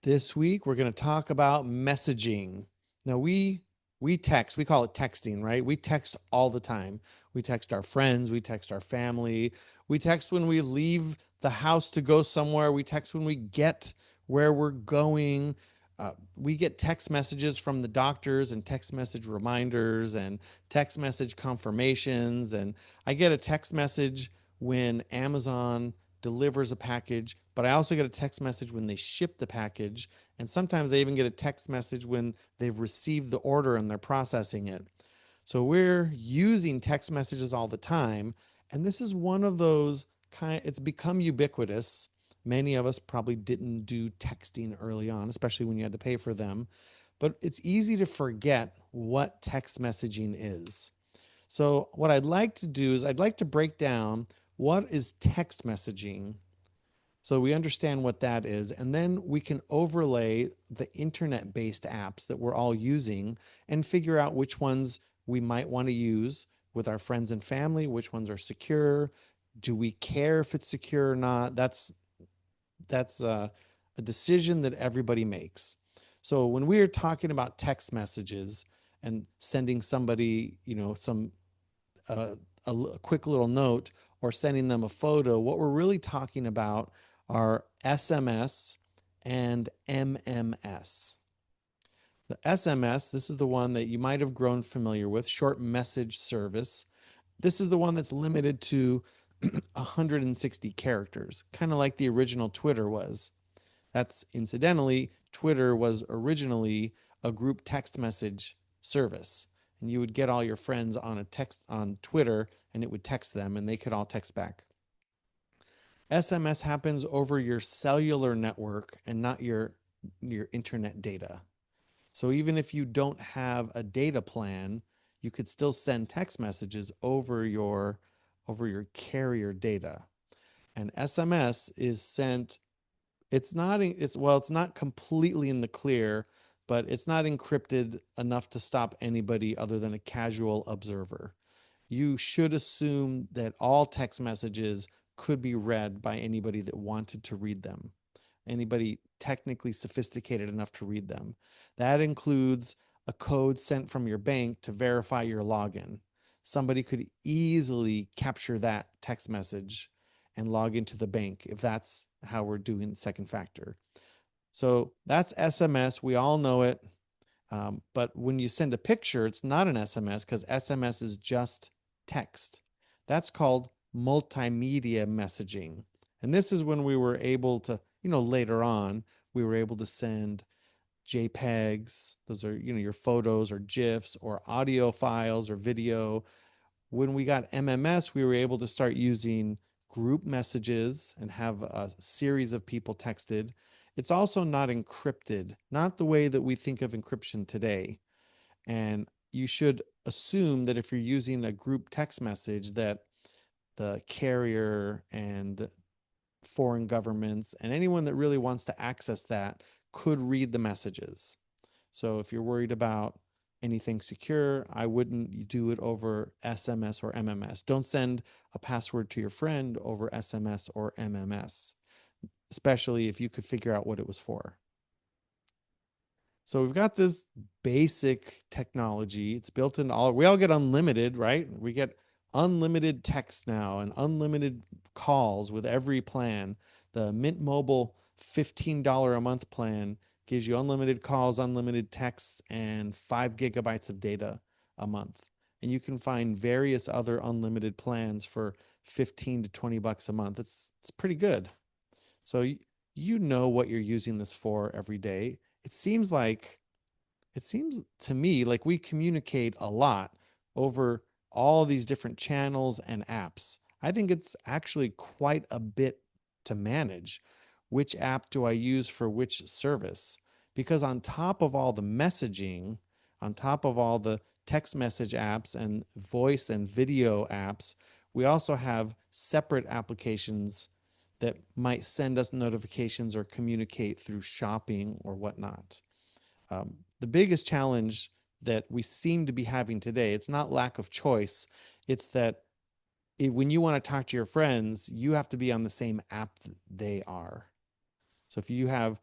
This week we're going to talk about messaging. Now we text, we call it texting, right? We text all the time. We text our friends, we text our family, we text when we leave the house to go somewhere, we text when we get where we're going. We get text messages from the doctors and text message reminders and text message confirmations. And I get a text message when Amazon delivers a package, but I also get a text message when they ship the package. And sometimes I even get a text message when they've received the order and they're processing it. So we're using text messages all the time. And this is one of those it's become ubiquitous. Many of us probably didn't do texting early on, especially when you had to pay for them. But it's easy to forget what text messaging is. So, what I'd like to do is I'd like to break down what is text messaging so we understand what that is. And then we can overlay the internet based apps that we're all using and figure out which ones we might want to use with our friends and family, which ones are secure. Do we care if it's secure or not? That's a decision that everybody makes. So when we are talking about text messages and sending somebody, some a, a quick little note or sending them a photo, what we're really talking about are SMS and MMS. The SMS, this is the one that you might have grown familiar with, short message service. This is the one that's limited to 160 characters, kind of like the original Twitter was. That's incidentally, Twitter was originally a group text message service. And you would get all your friends on a text on Twitter and it would text them and they could all text back. SMS happens over your cellular network and not your internet data. So even if you don't have a data plan, you could still send text messages over your carrier data. And SMS is sent it's not completely in the clear, but it's not encrypted enough to stop anybody other than a casual observer. You should assume that all text messages could be read by anybody that wanted to read them, anybody technically sophisticated enough to read them. That includes a code sent from your bank to verify your login. Somebody could easily capture that text message and log into the bank if that's how we're doing second factor. So that's SMS. We all know it. But when you send a picture, it's not an SMS because SMS is just text. That's called multimedia messaging. And this is when we were able to, later on, we were able to send JPEGs. Those are, your photos or GIFs or audio files or video. When we got MMS, we were able to start using group messages and have a series of people texted. It's also not encrypted, not the way that we think of encryption today. And you should assume that if you're using a group text message that the carrier and foreign governments and anyone that really wants to access that could read the messages. So if you're worried about anything secure, I wouldn't do it over SMS or MMS. Don't send a password to your friend over SMS or MMS, especially if you could figure out what it was for. So we've got this basic technology. It's built in we all get unlimited, right? We get unlimited text now and unlimited calls with every plan. The Mint Mobile $15 a month plan gives you unlimited calls, unlimited texts, and 5 gigabytes of data a month. And you can find various other unlimited plans for 15 to 20 bucks a month. It's pretty good. So you know what you're using this for every day. It seems like it seems to me like we communicate a lot over all these different channels and apps. I think it's actually quite a bit to manage. Which app do I use for which service? Because on top of all the messaging, on top of all the text message apps and voice and video apps, we also have separate applications that might send us notifications or communicate through shopping or whatnot. The biggest challenge that we seem to be having today, it's not lack of choice, it's that when you want to talk to your friends, you have to be on the same app that they are. So if you have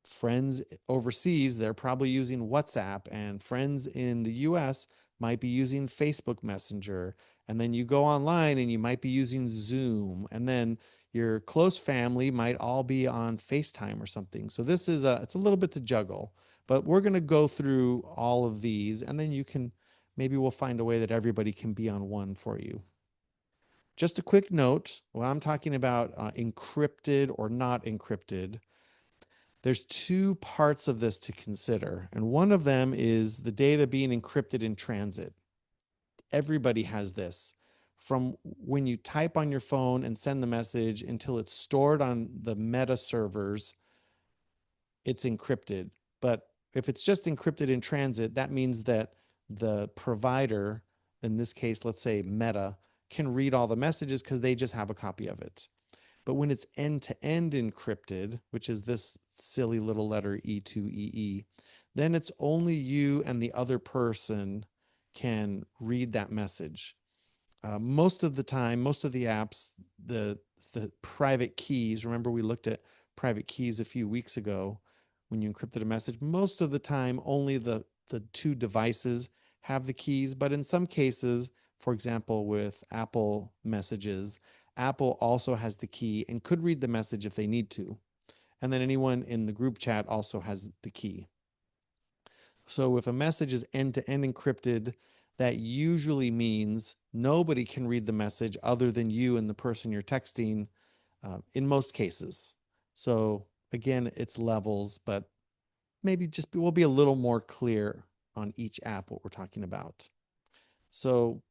Friends overseas, they're probably using WhatsApp, and friends in the US might be using Facebook Messenger. And then you go online and you might be using Zoom. And then your close family might all be on FaceTime or something. So it's a little bit to juggle, but we're going to go through all of these, and then maybe we'll find a way that everybody can be on one for you. Just a quick note, when I'm talking about encrypted or not encrypted, there's two parts of this to consider. And one of them is the data being encrypted in transit. Everybody has this. From when you type on your phone and send the message until it's stored on the meta servers, it's encrypted. But if it's just encrypted in transit, that means that the provider, in this case, let's say Meta, can read all the messages because they just have a copy of it. But when it's end-to-end encrypted, which is this silly little letter E2EE, then it's only you and the other person can read that message. Most of the time, most of the apps, the private keys, remember we looked at private keys a few weeks ago when you encrypted a message, most of the time only the two devices have the keys, but in some cases, for example, with Apple messages, Apple also has the key and could read the message if they need to. And then anyone in the group chat also has the key. So if a message is end-to-end encrypted, that usually means nobody can read the message other than you and the person you're texting, in most cases. So again, it's levels, but maybe we'll be a little more clear on each app what we're talking about. So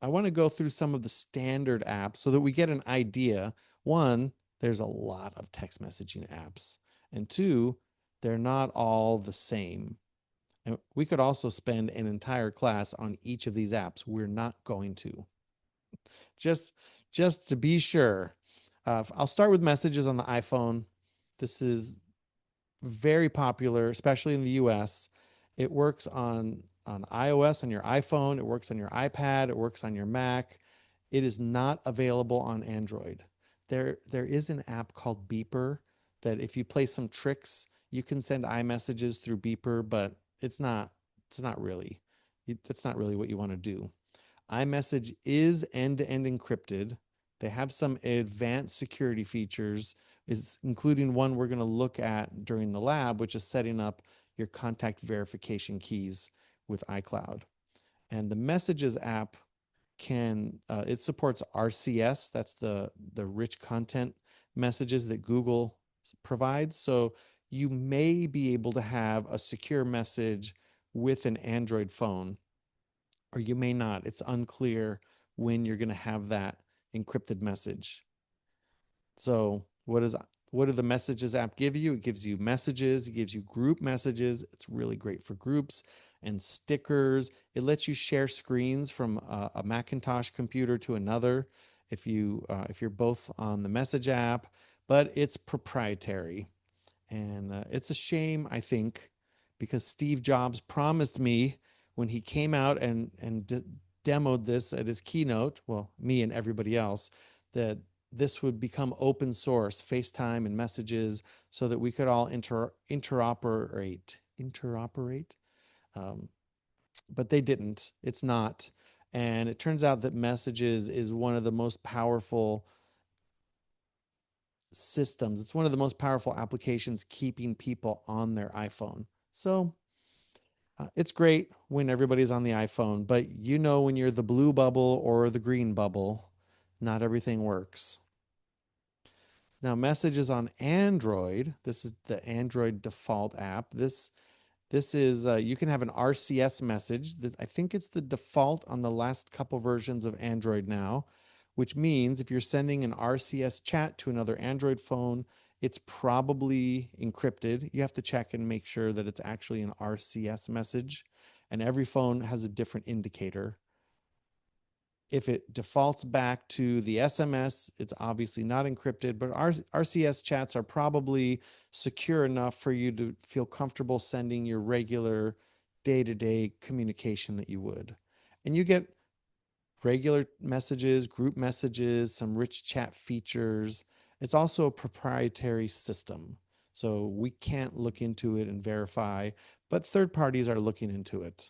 I want to go through some of the standard apps so that we get an idea. One, there's a lot of text messaging apps. And two, they're not all the same. And we could also spend an entire class on each of these apps. We're not going to. Just just to be sure. I'll start with messages on the iPhone. This is very popular, especially in the US. It works on iOS on your iPhone, it works on your iPad, it works on your Mac. It is not available on Android. There is an app called Beeper that if you play some tricks, you can send iMessages through Beeper, but it's not really that's not really what you want to do. iMessage is end-to-end encrypted. They have some advanced security features, is including one we're going to look at during the lab, which is setting up your contact verification keys with iCloud. And the Messages app it supports RCS, that's the rich content messages that Google provides. So you may be able to have a secure message with an Android phone, or you may not. It's unclear when you're going to have that encrypted message. So what do the Messages app give you? It gives you messages, it gives you group messages. It's really great for groups and stickers. It lets you share screens from a Macintosh computer to another if you're both on the Message app, but it's proprietary. And it's a shame, I think, because Steve Jobs promised me when he came out and demoed this at his keynote, well, me and everybody else, that this would become open source, FaceTime and messages, so that we could all interoperate. Um, but they didn't. It's not. And it turns out that messages is one of the most powerful systems. It's one of the most powerful applications keeping people on their iPhone. So it's great when everybody's on the iPhone, but you know, when you're the blue bubble or the green bubble, not everything works. Now, messages on Android, this is the Android default app. This is you can have an RCS message. I think it's the default on the last couple versions of Android now, which means if you're sending an RCS chat to another Android phone, it's probably encrypted. You have to check and make sure that it's actually an RCS message, and every phone has a different indicator. If it defaults back to the SMS, it's obviously not encrypted, but RCS chats are probably secure enough for you to feel comfortable sending your regular day-to-day communication that you would. And you get regular messages, group messages, some rich chat features. It's also a proprietary system. So we can't look into it and verify, but third parties are looking into it.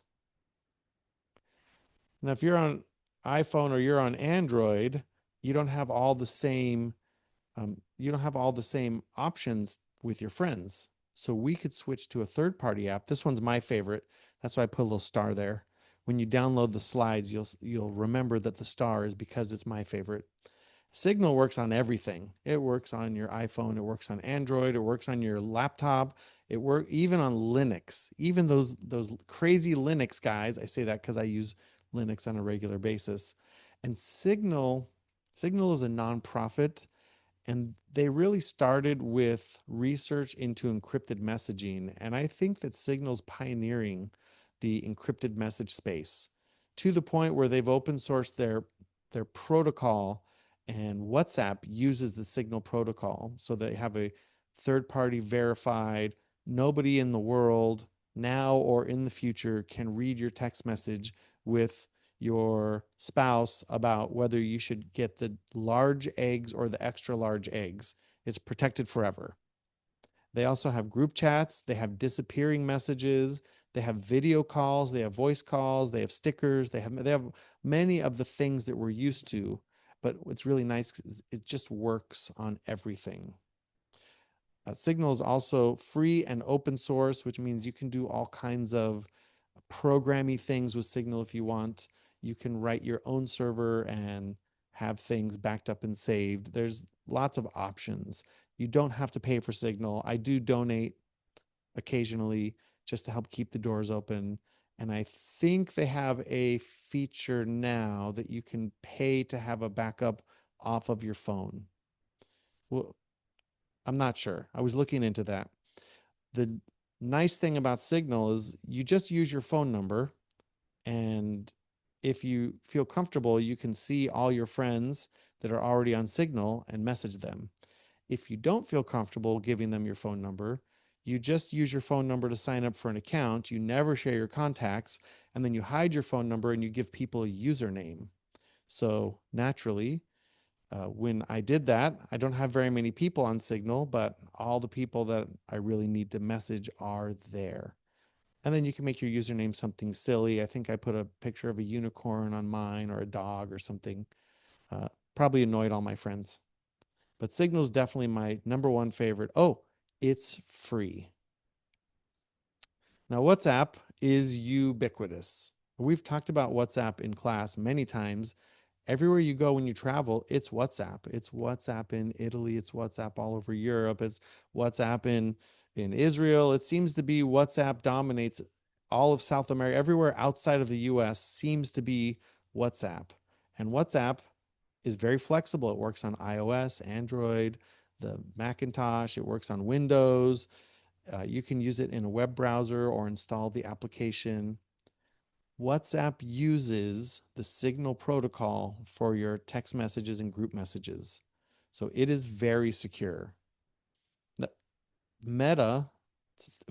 Now, if you're on iPhone or you're on Android, you don't have all the same you don't have all the same options with your friends. So we could switch to a third party app. This one's my favorite. That's why I put a little star there. When you download the slides, you'll remember that the star is because it's my favorite. Signal works on everything. It works on your iPhone, it works on Android, it works on your laptop, it works even on Linux. Even those crazy Linux guys, I say that because I use Linux on a regular basis. And Signal is a nonprofit, and they really started with research into encrypted messaging. And I think that Signal's pioneering the encrypted message space to the point where they've open sourced their protocol, and WhatsApp uses the Signal protocol. So they have a third party verified, nobody in the world now or in the future can read your text message with your spouse about whether you should get the large eggs or the extra large eggs. It's protected forever. They also have group chats, they have disappearing messages, they have video calls, they have voice calls, they have stickers, they have many of the things that we're used to. But what's really nice is it just works on everything. Signal is also free and open source, which means you can do all kinds of programmy things with Signal if you want. You can write your own server and have things backed up and saved. There's lots of options. You don't have to pay for Signal. I do donate occasionally just to help keep the doors open. And I think they have a feature now that you can pay to have a backup off of your phone. Well, I'm not sure. I was looking into that. The nice thing about Signal is you just use your phone number, and if you feel comfortable, you can see all your friends that are already on Signal and message them. If you don't feel comfortable giving them your phone number, you just use your phone number to sign up for an account. You never share your contacts, and then you hide your phone number and you give people a username. So naturally, when I did that, I don't have very many people on Signal, but all the people that I really need to message are there. And then you can make your username something silly. I think I put a picture of a unicorn on mine or a dog or something. Uh, Probably annoyed all my friends. But Signal's definitely my number one favorite. Oh, it's free. Now, WhatsApp is ubiquitous. We've talked about WhatsApp in class many times. Everywhere you go when you travel, it's WhatsApp. It's WhatsApp in Italy. It's WhatsApp all over Europe. It's WhatsApp in Israel. It seems to be WhatsApp dominates all of South America. Everywhere outside of the US seems to be WhatsApp. And WhatsApp is very flexible. It works on iOS, Android, the Macintosh. It works on Windows. You can use it in a web browser or install the application. WhatsApp uses the Signal protocol for your text messages and group messages. So it is very secure. Meta,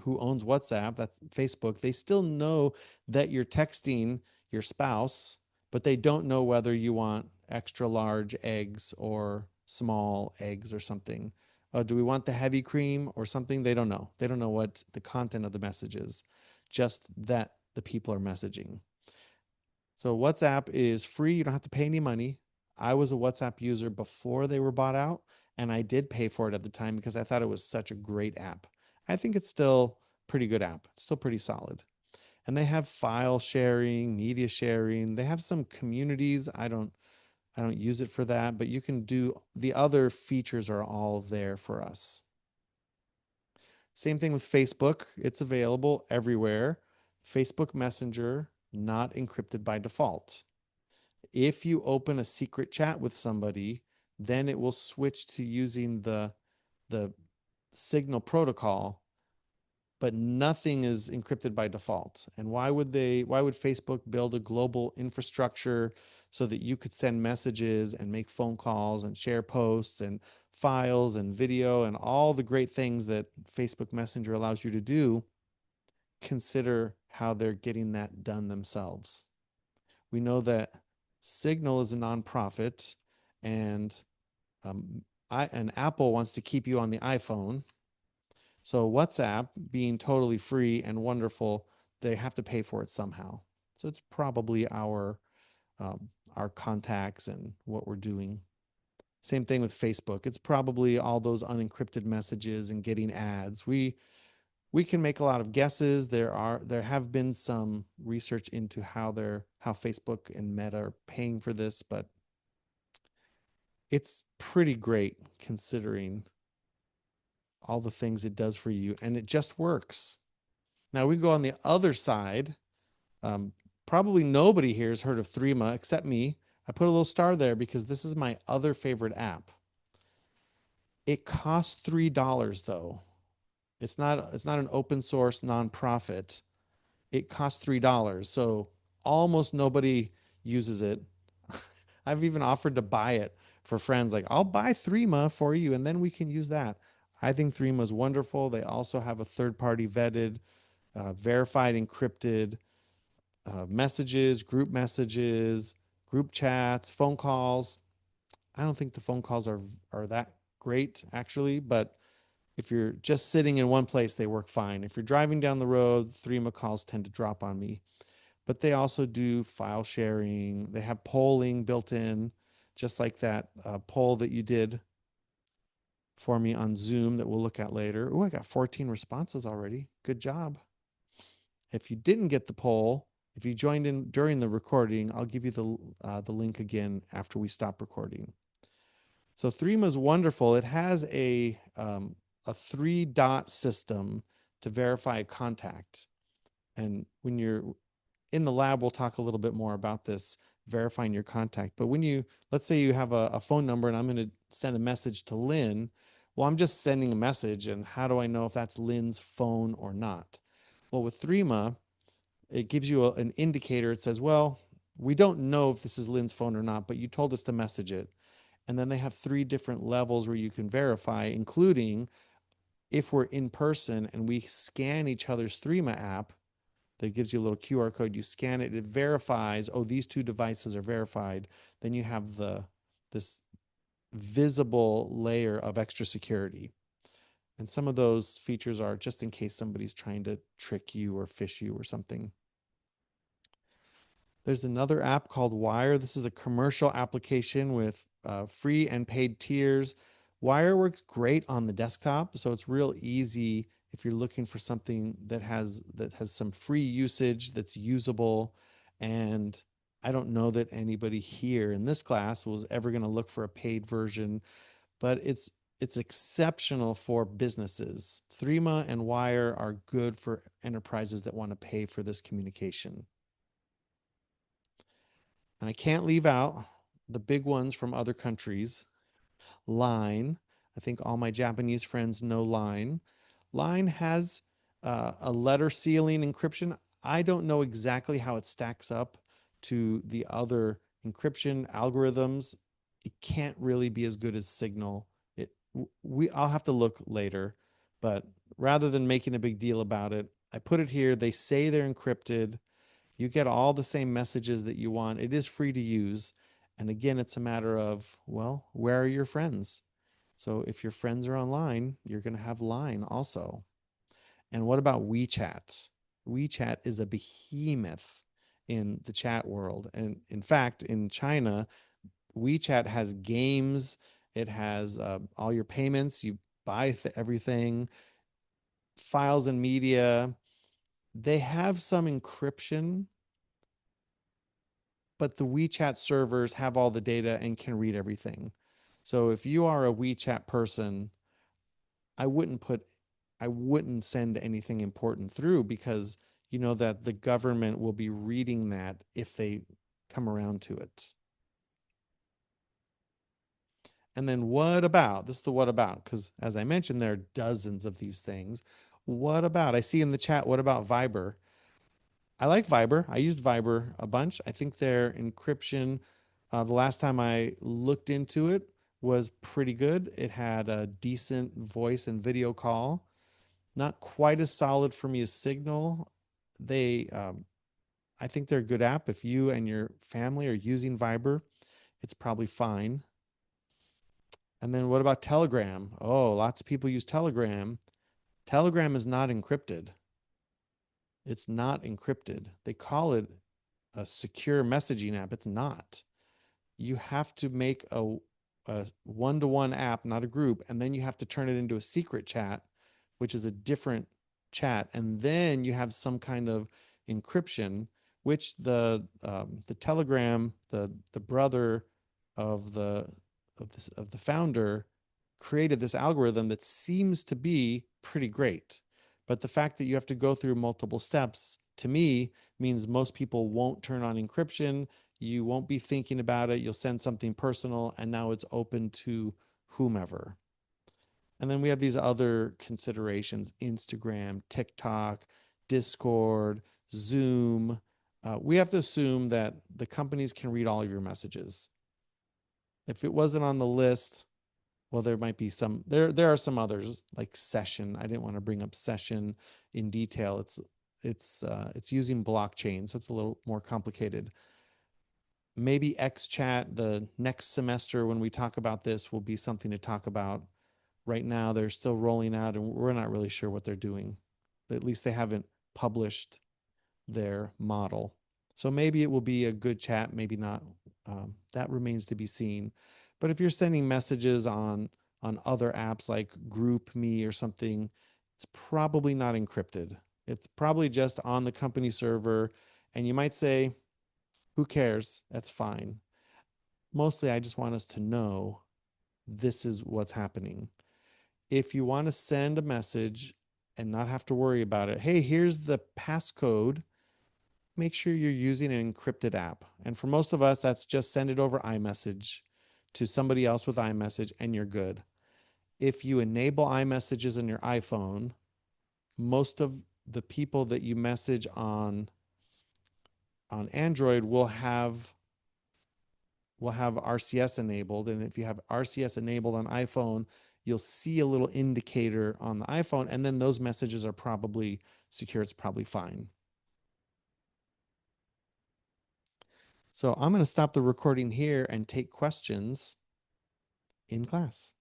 who owns WhatsApp, that's Facebook, they still know that you're texting your spouse, but they don't know whether you want extra large eggs or small eggs or something. Do we want the heavy cream or something? They don't know. They don't know what the content of the message is, just that the people are messaging. So WhatsApp is free. You don't have to pay any money. I was a WhatsApp user before they were bought out, and I did pay for it at the time because I thought it was such a great app. I think it's still a pretty good app. It's still pretty solid. And they have file sharing, media sharing. They have some communities. I don't use it for that, but you can do the other features are all there for us. Same thing with Facebook. It's available everywhere. Facebook Messenger, not encrypted by default. If you open a secret chat with somebody, then it will switch to using the Signal protocol, but nothing is encrypted by default. And why would Facebook build a global infrastructure so that you could send messages and make phone calls and share posts and files and video and all the great things that Facebook Messenger allows you to do? Consider how they're getting that done themselves. We know that Signal is a nonprofit, and and Apple wants to keep you on the iPhone. So WhatsApp being totally free and wonderful, they have to pay for it somehow. So it's probably our contacts and what we're doing. Same thing with Facebook. It's probably all those unencrypted messages and getting ads. We can make a lot of guesses. There have been some research into how Facebook and Meta are paying for this, but it's pretty great considering all the things it does for you, and it just works. Now we go on the other side. Um, Probably nobody here has heard of Threema except me. I put a little star there because this is my other favorite app. It costs $3 though. It's not an open source nonprofit. It costs $3. So almost nobody uses it. I've even offered to buy it for friends. Like, I'll buy Threema for you and then we can use that. I think Threema is wonderful. They also have a third party vetted, verified, encrypted messages, group chats, phone calls. I don't think the phone calls are that great actually, but if you're just sitting in one place, they work fine. If you're driving down the road, Threema calls tend to drop on me. But they also do file sharing. They have polling built in, just like that poll that you did for me on Zoom that we'll look at later. Oh, I got 14 responses already. Good job. If you didn't get the poll, if you joined in during the recording, I'll give you the link again after we stop recording. So Threema is wonderful. It has a 3-dot system to verify a contact. And when you're in the lab, we'll talk a little bit more about this, verifying your contact. But let's say you have a phone number and I'm going to send a message to Lynn. Well, I'm just sending a message, and how do I know if that's Lynn's phone or not? Well, with Threema, it gives you an indicator. It says, well, we don't know if this is Lynn's phone or not, but you told us to message it. And then they have 3 different levels where you can verify, including if we're in person and we scan each other's Threema app, that gives you a little QR code. You scan it, it verifies, oh, these 2 devices are verified. Then you have this visible layer of extra security. And some of those features are just in case somebody's trying to trick you or phish you or something. There's another app called Wire. This is a commercial application with free and paid tiers. Wire works great on the desktop, so it's real easy if you're looking for something that has some free usage that's usable. And I don't know that anybody here in this class was ever going to look for a paid version, but it's exceptional for businesses. Threema and Wire are good for enterprises that want to pay for this communication. And I can't leave out the big ones from other countries. Line. I think all my Japanese friends know Line. Line has a letter sealing encryption. I don't know exactly how it stacks up to the other encryption algorithms. It can't really be as good as Signal. I'll have to look later, but rather than making a big deal about it, I put it here. They say they're encrypted. You get all the same messages that you want. It is free to use. And again, it's a matter of, well, where are your friends? So if your friends are online, you're going to have Line also. And what about WeChat? WeChat is a behemoth in the chat world. And in fact, in China, WeChat has games, it has all your payments, you buy everything, files and media. They have some encryption, but the WeChat servers have all the data and can read everything. So if you are a WeChat person, I wouldn't put I wouldn't send anything important through because you know that the government will be reading that if they come around to it. And then what about? This is the what about, because as I mentioned, there are dozens of these things. What about? I see in the chat, what about Viber? I like Viber. I used Viber a bunch. I think their encryption, the last time I looked into it, was pretty good. It had a decent voice and video call. Not quite as solid for me as Signal. I think they're a good app. If you and your family are using Viber, it's probably fine. And then what about Telegram? Oh, lots of people use Telegram. Telegram is not encrypted. It's not encrypted. They call it a secure messaging app. It's not. You have to make a one-to-one app, not a group, and then you have to turn it into a secret chat, which is a different chat, and then you have some kind of encryption, which the Telegram, the brother of the founder, created this algorithm that seems to be pretty great. But the fact that you have to go through multiple steps, to me, means most people won't turn on encryption. You won't be thinking about it. You'll send something personal, and now it's open to whomever. And then we have these other considerations: Instagram, TikTok, Discord, Zoom. We have to assume that the companies can read all of your messages. If it wasn't on the list, well, there might be some, there are some others like Session. I didn't want to bring up Session in detail. It's using blockchain, so it's a little more complicated. Maybe XChat the next semester when we talk about this will be something to talk about. Right now, they're still rolling out, and we're not really sure what they're doing. At least they haven't published their model. So maybe it will be a good chat, maybe not. That remains to be seen. But if you're sending messages on other apps like GroupMe or something, it's probably not encrypted. It's probably just on the company server, and you might say, "Who cares? That's fine." Mostly, I just want us to know this is what's happening. If you want to send a message and not have to worry about it, hey, here's the passcode, make sure you're using an encrypted app. And for most of us, that's just send it over iMessage to somebody else with iMessage, and you're good. If you enable iMessages on your iPhone, most of the people that you message on Android will have RCS enabled. And if you have RCS enabled on iPhone, you'll see a little indicator on the iPhone, and then those messages are probably secure. It's probably fine. So I'm going to stop the recording here and take questions in class.